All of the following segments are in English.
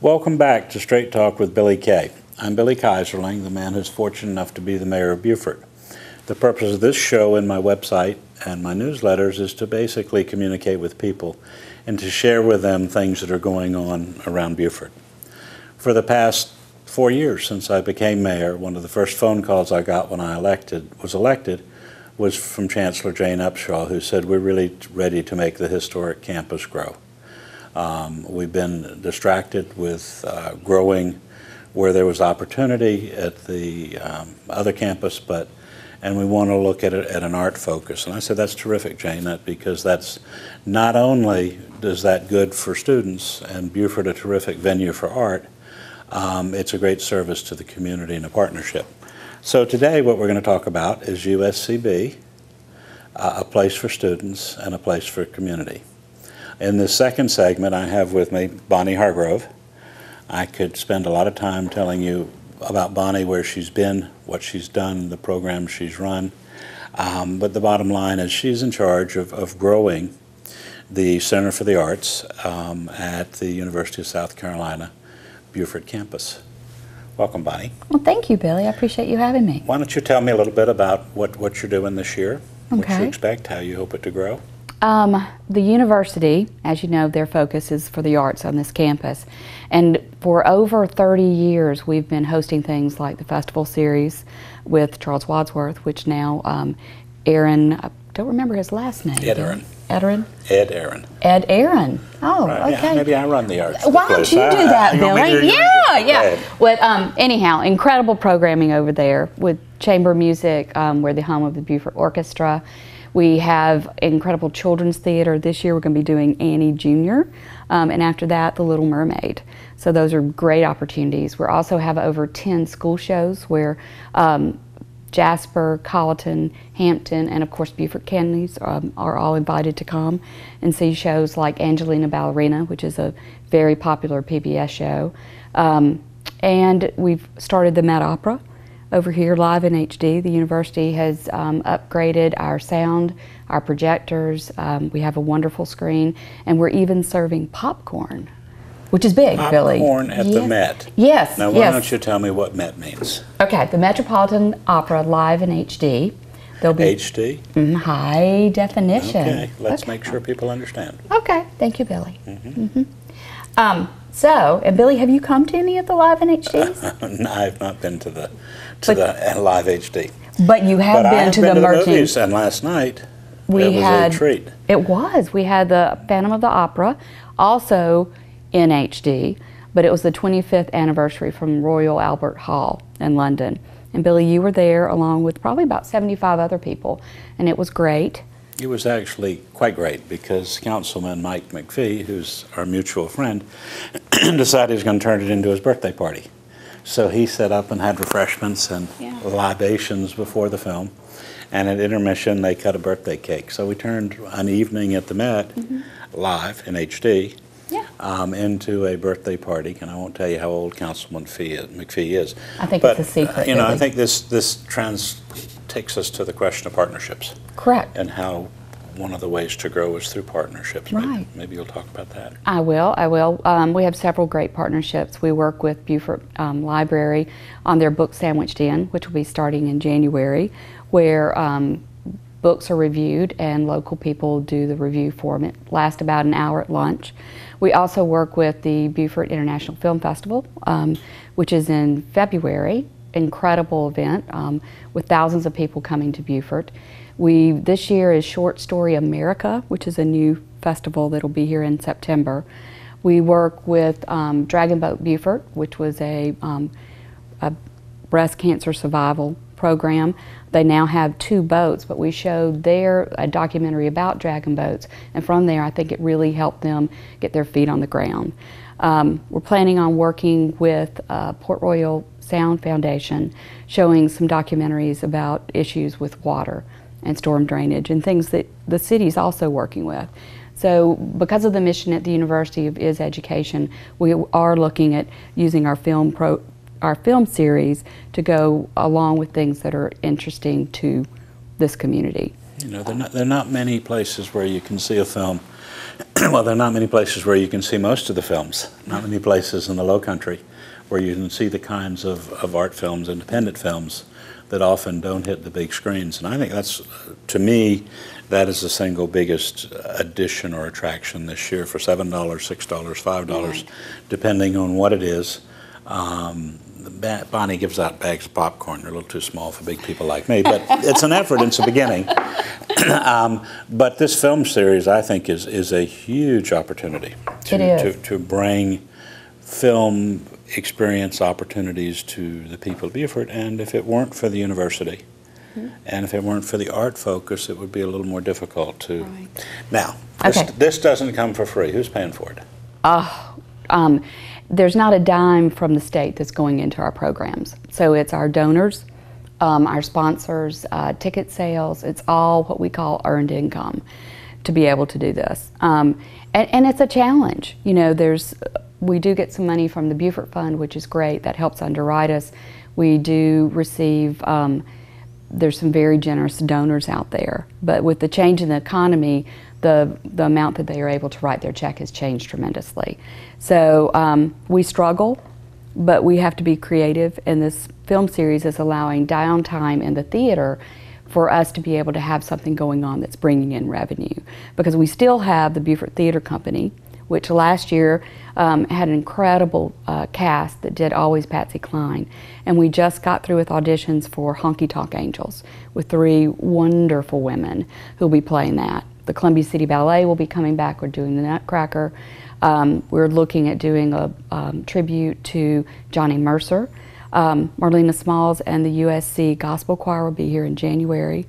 Welcome back to Straight Talk with Billy Kay. I'm Billy Keyserling, the man who's fortunate enough to be the mayor of Beaufort. The purpose of this show and my website and my newsletters is to basically communicate with people and to share with them things that are going on around Beaufort. For the past 4 years since I became mayor, one of the first phone calls I got when I was elected was from Chancellor Jane Upshaw, who said, "We're really ready to make the historic campus grow." We've been distracted with growing where there was opportunity at the other campus, and we want to look at it at an art focus. And I said, that's terrific, Jane, because that's not only does that good for students and Beaufort a terrific venue for art, it's a great service to the community and a partnership. So today what we're going to talk about is USCB, a place for students and a place for community. In this second segment, I have with me Bonnie Hargrove. I could spend a lot of time telling you about Bonnie, where she's been, what she's done, the programs she's run. But the bottom line is she's in charge of growing the Center for the Arts at the University of South Carolina, Beaufort campus. Welcome, Bonnie. Well, thank you, Billy. I appreciate you having me. Why don't you tell me a little bit about what you're doing this year, Okay. what you expect, how you hope it to grow? The university, as you know, their focus is for the arts on this campus. And for over 30 years, we've been hosting things like the festival series with Charles Wadsworth, which now Aaron, I don't remember his last name. Ed Aaron. Aaron? Ed Aaron. Ed Aaron. Oh, right. okay. Yeah, maybe I run the arts. Why don't you do that, Billy? Yeah. Well, Anyhow, incredible programming over there with chamber music. We're the home of the Beaufort Orchestra. We have incredible children's theater. This year we're going to be doing Annie Jr. And after that, The Little Mermaid. So those are great opportunities. We also have over 10 school shows where Jasper, Colleton, Hampton, and of course Beaufort Counties are all invited to come and see shows like Angelina Ballerina, which is a very popular PBS show. And we've started the Met Opera over here live in HD. The university has upgraded our sound, our projectors. We have a wonderful screen, and we're even serving popcorn, which is big, Billy. Popcorn at the Met. Yes. Now, why don't you tell me what Met means? Okay, the Metropolitan Opera live in HD. There'll be HD? High definition. Okay, let's make sure people understand. Okay, thank you, Billy. And Billy, have you come to any of the live in HDs? I've not been to the live HD. But you have been to the movies, and last night it was a treat. It was. We had the Phantom of the Opera, also in HD, but it was the 25th anniversary from Royal Albert Hall in London. And Billy, you were there along with probably about 75 other people, and it was great. It was actually quite great because Councilman Mike McPhee, who's our mutual friend, decided he was going to turn it into his birthday party. So he set up and had refreshments and libations before the film. And at intermission, they cut a birthday cake. So we turned an evening at the Met, live in HD, into a birthday party. And I won't tell you how old Councilman McPhee is. I think it's a secret. You know, I think this takes us to the question of partnerships. Correct. And how one of the ways to grow is through partnerships. Right. Maybe you'll talk about that. I will. We have several great partnerships. We work with Beaufort Library on their Book Sandwiched In, which will be starting in January, where books are reviewed and local people do the review for them. It lasts about an hour at lunch. We also work with the Beaufort International Film Festival, which is in February. Incredible event with thousands of people coming to Beaufort. This year is Short Story America, which is a new festival that'll be here in September. We work with Dragon Boat Beaufort, which was a breast cancer survival program. They now have 2 boats, but we showed a documentary about dragon boats, and from there I think it really helped them get their feet on the ground. We're planning on working with Port Royal Sound Foundation, showing some documentaries about issues with water and storm drainage and things that the city's also working with. So because of the mission at the University is Education, we are looking at using our film series to go along with things that are interesting to this community. You know, there are not many places where you can see a film. Well, there are not many places where you can see most of the films. Not many places in the Low Country where you can see the kinds of art films, independent films, that often don't hit the big screens. And I think that's, to me, that is the single biggest addition or attraction this year for $7, $6, $5, depending on what it is. Bonnie gives out bags of popcorn. They're a little too small for big people like me, but it's an effort. It's a beginning. But this film series, I think, is a huge opportunity to bring film experience opportunities to the people of Beaufort. And if it weren't for the university, and if it weren't for the art focus, it would be a little more difficult to. Right. Now, this doesn't come for free. Who's paying for it? There's not a dime from the state that's going into our programs. So it's our donors, our sponsors, ticket sales. It's all what we call earned income to be able to do this. And it's a challenge. You know, we do get some money from the Beaufort Fund, which is great. That helps underwrite us. We do receive, there's some very generous donors out there. But with the change in the economy, the amount that they are able to write their check has changed tremendously. So we struggle, but we have to be creative, and this film series is allowing downtime in the theater for us to be able to have something going on that's bringing in revenue. Because we still have the Beaufort Theater Company, which last year had an incredible cast that did Always Patsy Cline. And we just got through with auditions for Honky Tonk Angels with 3 wonderful women who'll be playing that. The Columbia City Ballet will be coming back. We're doing the Nutcracker. We're looking at doing a tribute to Johnny Mercer. Marlena Smalls and the USC Gospel Choir will be here in January.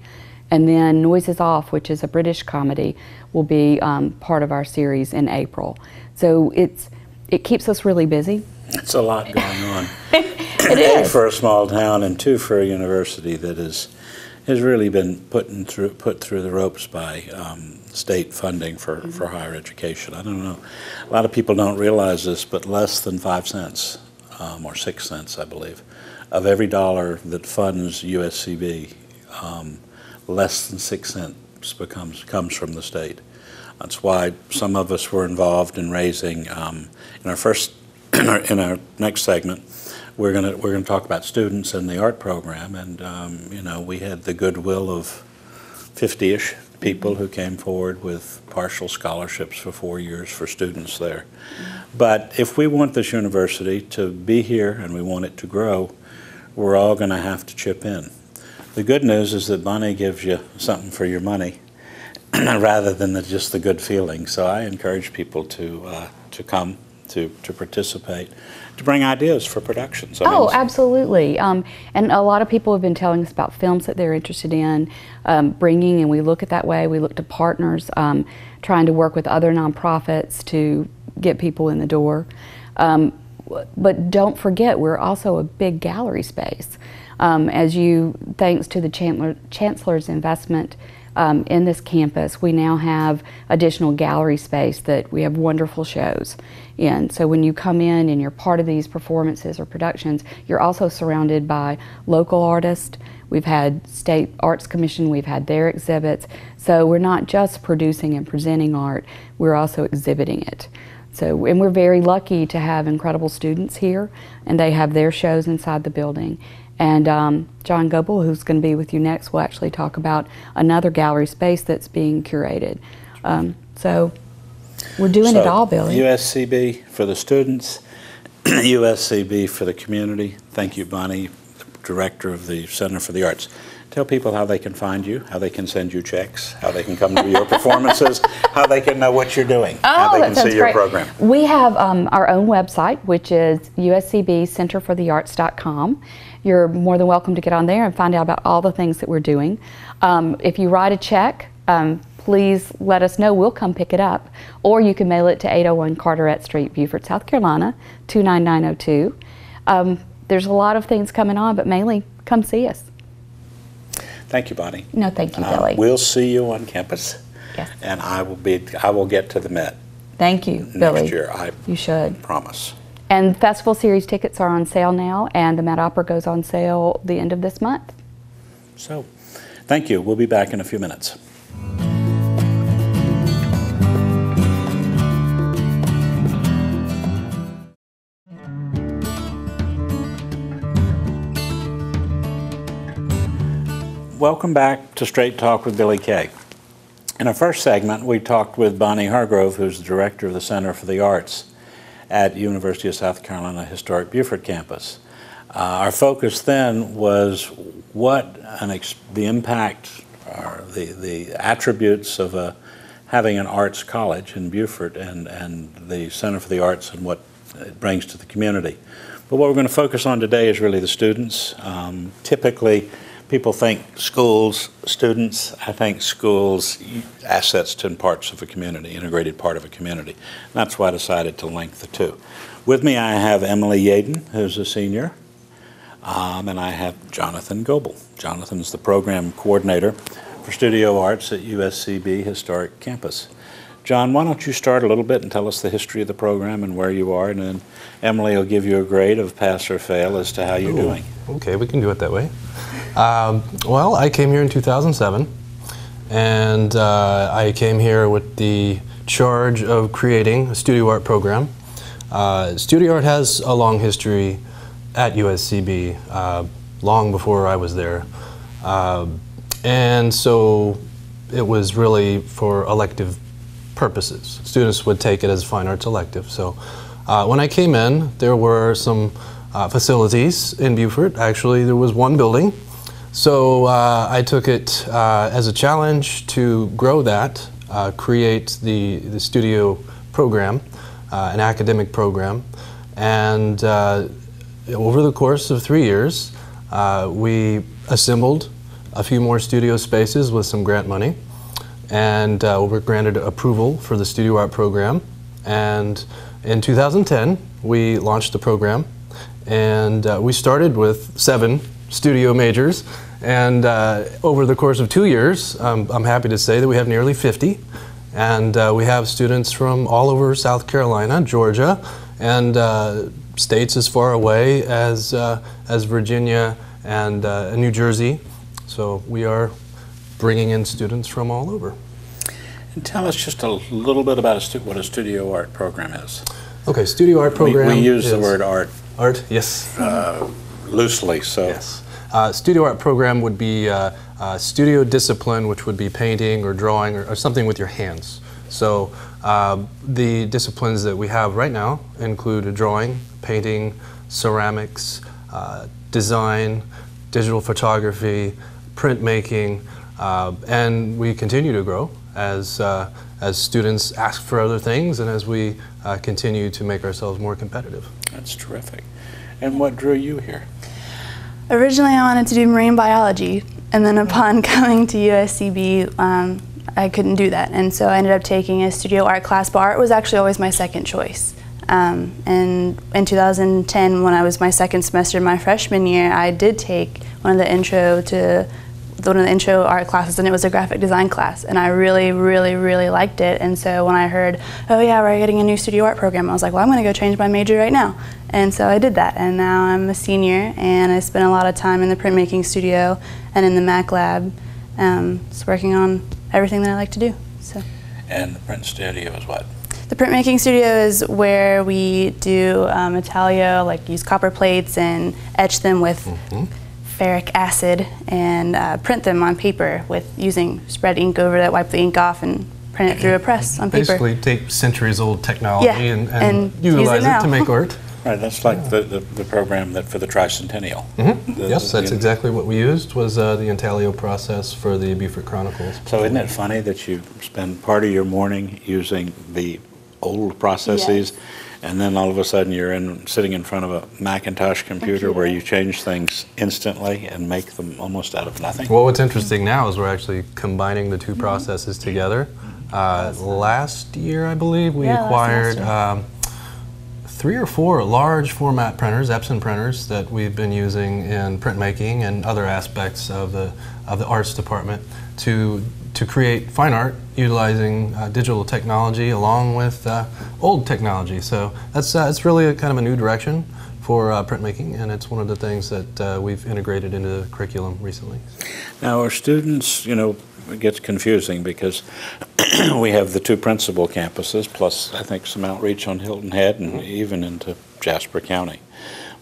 And then Noises Off, which is a British comedy, will be part of our series in April. So it keeps us really busy. It's a lot going on. It is. A, for a small town, and 2, for a university that has really been put through the ropes by state funding for higher education. I don't know. A lot of people don't realize this, but less than 5 cents, or 6 cents, I believe, of every dollar that funds USCB, less than 6 cents comes from the state. That's why some of us were involved in raising. In our next segment, we're gonna talk about students in the art program, and you know, we had the goodwill of 50-ish people who came forward with partial scholarships for 4 years for students there. But if we want this university to be here and we want it to grow, we're all going to have to chip in. The good news is that Bonnie gives you something for your money rather than just the good feeling. So I encourage people to come, to participate, to bring ideas for productions. Absolutely. And a lot of people have been telling us about films that they're interested in bringing, and we look at that way. We look to partners, trying to work with other nonprofits to get people in the door. But don't forget, we're also a big gallery space. Thanks to the Chancellor's investment in this campus, we now have additional gallery space that we have wonderful shows in. So when you come in and you're part of these performances or productions, you're also surrounded by local artists. We've had State Arts Commission, we've had their exhibits. So we're not just producing and presenting art, we're also exhibiting it. So, and we're very lucky to have incredible students here, and they have their shows inside the building. And John Goebel, who's going to be with you next, will actually talk about another gallery space that's being curated. So we're doing it all, Billy. USCB for the students, USCB for the community. Thank you, Bonnie, Director of the Center for the Arts. Tell people how they can find you, how they can send you checks, how they can come to your performances, how they can know what you're doing, how they can see your program. We have our own website, which is uscbcenterforthearts.com. You're more than welcome to get on there and find out about all the things that we're doing. If you write a check, please let us know. We'll come pick it up. Or you can mail it to 801 Carteret Street, Beaufort, South Carolina, 29902. There's a lot of things coming on, but mainly come see us. Thank you, Bonnie. No, thank you, Billy. We'll see you on campus. Yes. And I will get to the Met. Thank you, Billy. Next year, you should. Promise. And Festival Series tickets are on sale now, and the Met Opera goes on sale the end of this month. So, Thank you. We'll be back in a few minutes. Welcome back to Straight Talk with Billy Kay. In our first segment, we talked with Bonnie Hargrove, who's the director of the Center for the Arts at University of South Carolina Historic Beaufort campus. Our focus then was what the impact or the attributes of having an arts college in Beaufort and the Center for the Arts and what it brings to the community. But what we're going to focus on today is really the students. Typically, people think schools, students. I think schools, assets to parts of a community, integrated part of a community. And that's why I decided to link the two. With me I have Emily Yaden, who's a senior, and I have Jonathan Goebel. Jonathan's the program coordinator for Studio Arts at USCB Historic Campus. John, why don't you start a little bit and tell us the history of the program and where you are, and then Emily will give you a grade of pass or fail as to how you're doing. Okay, we can do it that way. Well, I came here in 2007, and I came here with the charge of creating a studio art program. Studio art has a long history at USCB, long before I was there, and so it was really for elective purposes. Students would take it as a fine arts elective. So when I came in, there were some facilities in Beaufort. Actually, there was one building. So I took it as a challenge to grow that, create the studio program, an academic program, and over the course of 3 years, we assembled a few more studio spaces with some grant money, and we were granted approval for the studio art program. And in 2010, we launched the program, and we started with 7 studio majors, and over the course of 2 years, I'm happy to say that we have nearly 50, and we have students from all over South Carolina, Georgia, and states as far away as Virginia and New Jersey. So we are bringing in students from all over. And tell us just a little bit about what a studio art program is. Okay, studio art program. We use the word art. Art, yes. Loosely, so. Yes. Studio art program would be a studio discipline, which would be painting or drawing or something with your hands. So the disciplines that we have right now include drawing, painting, ceramics, design, digital photography, printmaking, and we continue to grow as students ask for other things and as we continue to make ourselves more competitive. That's terrific. And what drew you here? Originally I wanted to do marine biology, and then upon coming to USCB, I couldn't do that, and so I ended up taking a studio art class, but art was actually always my second choice. And in 2010, when I was my second semester my freshman year, I did take one of the intro art classes, and it was a graphic design class, and I really, really, really liked it. And so when I heard, oh yeah, we're getting a new studio art program, I was like, well, I'm going to go change my major right now. And so I did that, and now I'm a senior, and I spent a lot of time in the printmaking studio and in the Mac lab, just working on everything that I like to do. So. And the print studio is what? The printmaking studio is where we do intaglio, like use copper plates and etch them with ferric acid and print them on paper with using spread ink over that, wipe the ink off and print it through a press on paper. Basically take centuries-old technology and use utilize it to make art. Right, that's like the program that for the tricentennial. Yes, that's exactly what we used, was the intaglio process for the Beaufort Chronicles. So isn't it funny that you spend part of your morning using the old processes, and then all of a sudden you're sitting in front of a Macintosh computer where you change things instantly and make them almost out of nothing? Well, what's interesting now is we're actually combining the two processes together. Last year, I believe, we acquired 3 or 4 large format printers, Epson printers, that we've been using in printmaking and other aspects of the arts department to create fine art utilizing digital technology along with old technology. So that's really kind of a new direction for printmaking, and it's one of the things that we've integrated into the curriculum recently. Now, our students, you know, it gets confusing because we have the two principal campuses, plus I think some outreach on Hilton Head and even into Jasper County.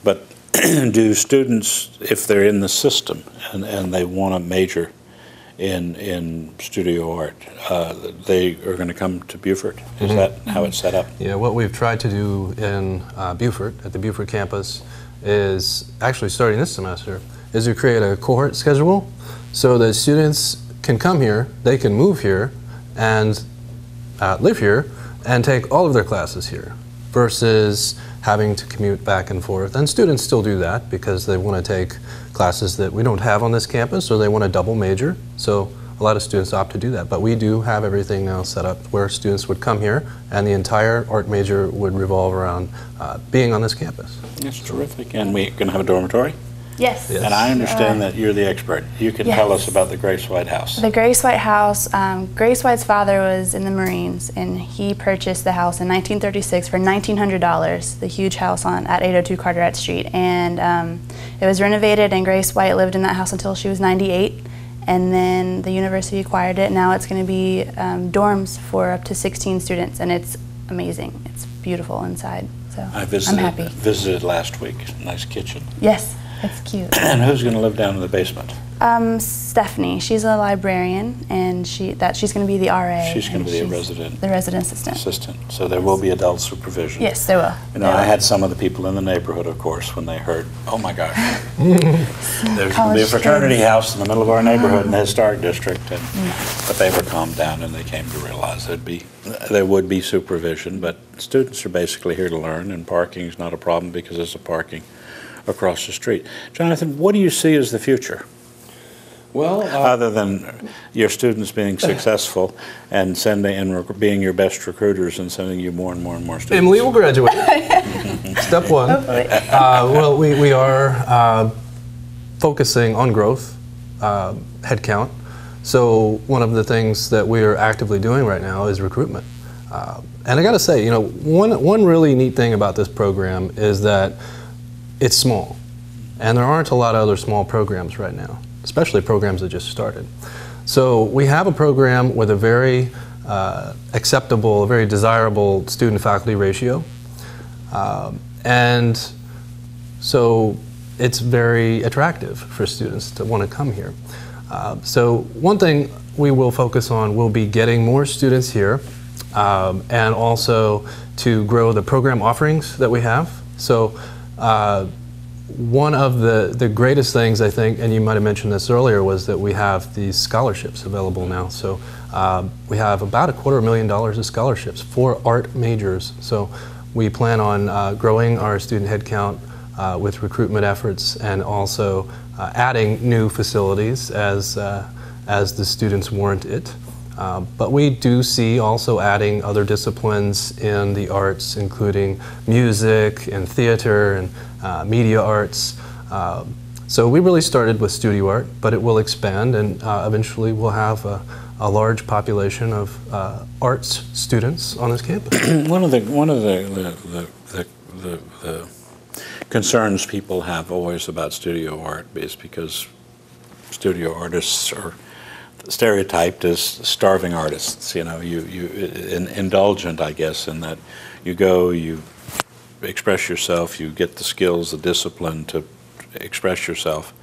But do students, if they're in the system and they want to major in studio art, they are going to come to Beaufort? Is that how it's set up? Yeah, what we've tried to do in Beaufort, at the Beaufort campus, is actually starting this semester, is to create a cohort schedule so that students can come here, they can move here and live here and take all of their classes here versus having to commute back and forth. And students still do that because they want to take classes that we don't have on this campus, or they want to double major. So a lot of students opt to do that. But we do have everything now set up where students would come here and the entire art major would revolve around being on this campus. That's terrific. And we're going to have a dormitory? Yes. And I understand that you're the expert. You can tell us about the Grace White House. The Grace White House, Grace White's father was in the Marines, and he purchased the house in 1936 for $1,900, the huge house at 802 Carteret Street. And it was renovated, and Grace White lived in that house until she was 98. And then the university acquired it. Now it's going to be dorms for up to 16 students, and it's amazing. It's beautiful inside. So I'm happy. I visited last week. Nice kitchen. Yes. It's cute. And who's going to live down in the basement? Stephanie. She's a librarian, and she's going to be the RA. She's going to be the resident assistant. So there will be adult supervision. Yes, there will. You know, I had some of the people in the neighborhood, of course, when they heard, oh my gosh, there's going to be a fraternity house in the middle of our neighborhood in the historic district. And, but they were calmed down, and they came to realize there would be supervision. But students are basically here to learn, and parking is not a problem because there's a parking across the street. Jonathan, what do you see as the future? Well, other than your students being successful and being your best recruiters and sending you more and more and more students. Emily will graduate. Step one. Well, we are focusing on growth, headcount. So one of the things that we are actively doing right now is recruitment. And I got to say, you know, one really neat thing about this program is that it's small, and there aren't a lot of other small programs right now, especially programs that just started. So we have a program with a very acceptable, very desirable student-faculty ratio, and so it's very attractive for students to want to come here. So one thing we will focus on will be getting more students here, and also to grow the program offerings that we have. So one of the greatest things, I think, and you might have mentioned this earlier, was that we have these scholarships available now. So we have about $250,000 of scholarships for art majors. So we plan on growing our student headcount with recruitment efforts, and also adding new facilities as the students warrant it. But we do see also adding other disciplines in the arts, including music and theater and media arts. So we really started with studio art, but it will expand, and eventually we'll have a large population of arts students on this campus. One of the concerns people have always about studio art is because studio artists are stereotyped as starving artists. You know, indulgent, I guess, in that you go, you express yourself, you get the skills, the discipline to express yourself.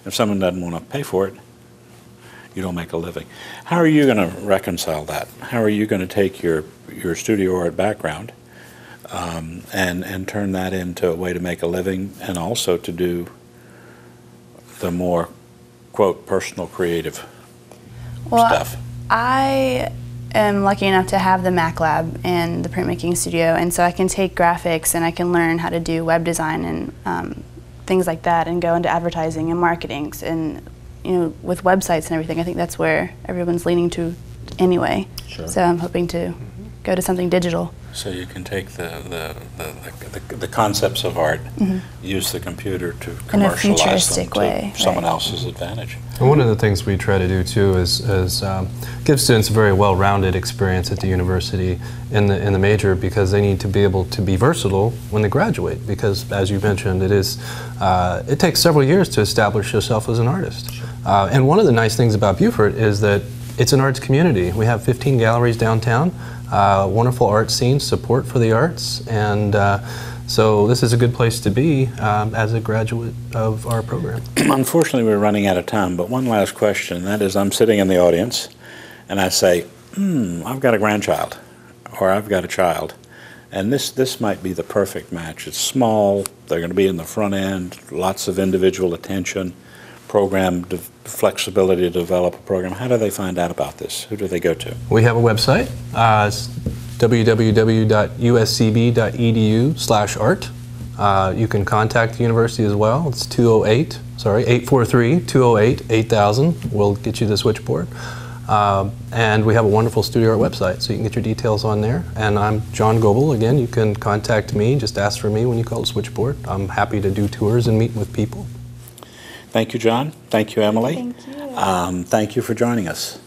If someone doesn't want to pay for it, you don't make a living. How are you going to reconcile that? How are you going to take your studio art background and turn that into a way to make a living, and also to do the more, quote, personal creative stuff? I am lucky enough to have the Mac Lab and the printmaking studio, and so I can take graphics and I can learn how to do web design and things like that, and go into advertising and marketing, and with websites and everything. I think that's where everyone's leaning to anyway. Sure. So I'm hoping to go to something digital. So you can take the concepts of art, use the computer to commercialize them futuristic to way, someone right. else's advantage. And one of the things we try to do too is give students a very well-rounded experience at the university in the major, because they need to be able to be versatile when they graduate. Because as you mentioned, it takes several years to establish yourself as an artist. And one of the nice things about Beaufort is that it's an arts community. We have 15 galleries downtown, wonderful art scenes, support for the arts, and so this is a good place to be as a graduate of our program. Unfortunately, we're running out of time, but one last question. That is, I'm sitting in the audience, and I say, I've got a grandchild, or I've got a child, and this might be the perfect match. It's small, they're going to be in the front end, lots of individual attention, flexibility to develop a program. How do they find out about this? Who do they go to? We have a website. It's www.uscb.edu/art. You can contact the university as well. It's 843-208-8000. We'll get you the switchboard. And we have a wonderful studio art website, so you can get your details on there. And I'm John Goebel. Again, you can contact me. Just ask for me when you call the switchboard. I'm happy to do tours and meet with people. Thank you, John. Thank you, Emily. Thank you. Thank you for joining us.